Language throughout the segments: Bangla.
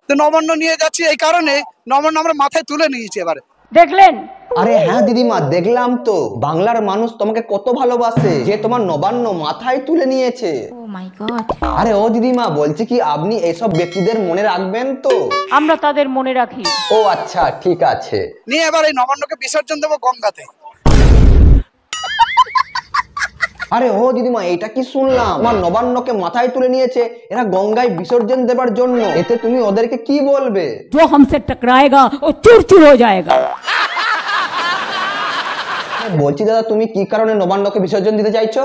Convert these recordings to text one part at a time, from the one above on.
তো নবান্ন নিয়ে যাচ্ছি এই কারণে নবান্ন আমরা মাথায় তুলে নিয়েছি। এবারে দেখলেন? আরে হ্যাঁ দিদিমা, দেখলাম তো বাংলার মানুষ তোমাকে কত ভালোবাসে যে তোমার নবান্ন মাথায় তুলে নিয়েছে। ও মাই গড। আরে ও দিদিমা, বলছি কি আপনি এইসব ব্যক্তিদের মনে রাখবেন তো? আমরা তাদের মনে রাখি। ও আচ্ছা, ঠিক আছে। নিয়ে এবার এই নবান্নকে বিসর্জন দেবো গঙ্গাতে। আরে ও দিদিমা, এটা কি শুনলাম আমার নবান্নকে মাথায় তুলে নিয়েছে এরা গঙ্গায় বিসর্জন দেবার জন্য? এতে তুমি ওদেরকে কি বলবে? जो हमसे टकराएगा वो चूर चूर हो जाएगा। বলছি দাদা, তুমি কি কারণে নবান্নকে বিসর্জন দিতে চাইছো?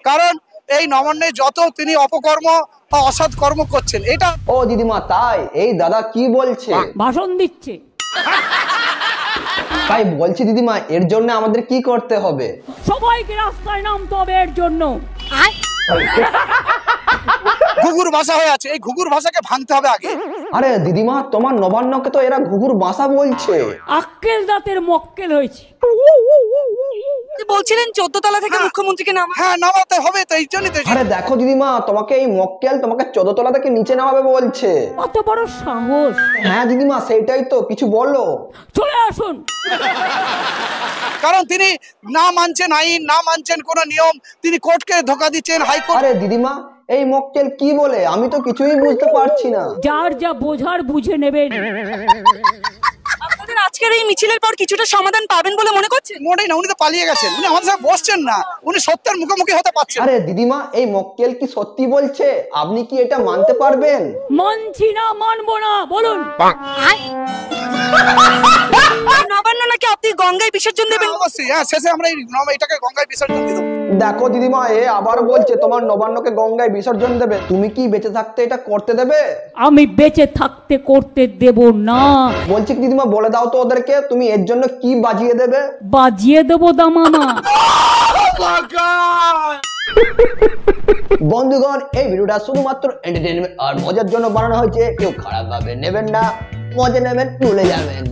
কারণ এই নবান্নে যত তিনি অপকর্ম বা অসৎ কর্ম করছেন এটা। ও দিদিমা, তাই? এই দাদা কি বলছে? ভাষণ দিচ্ছে। তাই বলছি দিদিমা, এর জন্য আমাদের কি করতে হবে? সবাইকে রাস্তায় নামতে হবে এর জন্য। ঘুঘুর ভাষা হয়ে আছে, এই ঘুঘুর ভাষাকে ভাঙতে হবে আগে। আরে দিদিমা, তোমার নবান্নকে তো এরা ঘুঘুর ভাষা বলছে। আক্কেল দাঁতের মক্কেল হয়েছে। বলছিলেন 14 তলা থেকে মুখ্যমন্ত্রীকে নামা। হ্যাঁ, নামাতে হবে তো, এই জন্যই তো। আরে দেখো দিদিমা, তোমাকে এই মক্কেল তোমাকে 14 তলা থেকে নিচে নামাবে বলছে। কত বড় সাহস! হ্যাঁ দিদিমা, সেইটাই তো, কিছু বলো। চলে আসুন। কারণ তিনি না মানছেন আইন, না মানছেন কোন নিয়ম, তিনি কোর্টকে ধোকা দিচ্ছেন, হাইকোর্ট। আরে দিদিমা, এই মক্কেল কি বলে আমি তো কিছুই বুঝতে পারছি না। যার যা বোঝার বুঝে নেবেন। আপনাদের আজকের এই মিছিলের পর কিছুটা সমাধান পাবেন বলে মনে করছেন? মোটেই না, উনি তো পালিয়ে গেছেন, উনি আমাদের সাথে বসছেন না, উনি সত্যের মুখোমুখি হতে পারছেন। আরে দিদিমা, এই মক্কেল কি সত্যি বলছে? আপনি কি এটা মানতে পারবেন? মানছি না, মানবো না, বলুন। নবান্ন নাকি আপনি গঙ্গায় বিসর্জন দেবেন? অবশ্যই, হ্যাঁ, শেষে আমরা এটাকে গঙ্গায় বিসর্জন দিয়ে দেবো। দেখো দিদিমা, এ আবার বলছে তোমার নবান্নকে গঙ্গায় বিসর্জন দেবে। তুমি কি বেঁচে থাকতে এটা করতে দেবে? আমি বেঁচে থাকতে করতে দেব না। বলছি কি দিদিমা, বলে দাও তো ওদেরকে তুমি এর জন্য কি বাজিয়ে দেবে। বাজিয়ে দেবো দামামা। বন্ধুগণ, এই ভিডিওটা শুধুমাত্র এন্টারটেইনমেন্ট আর মজার জন্য বানানো হয়েছে, কেউ খারাপ ভাবে নেবেন না, মজা নেবেন, ভুলে যাবেন।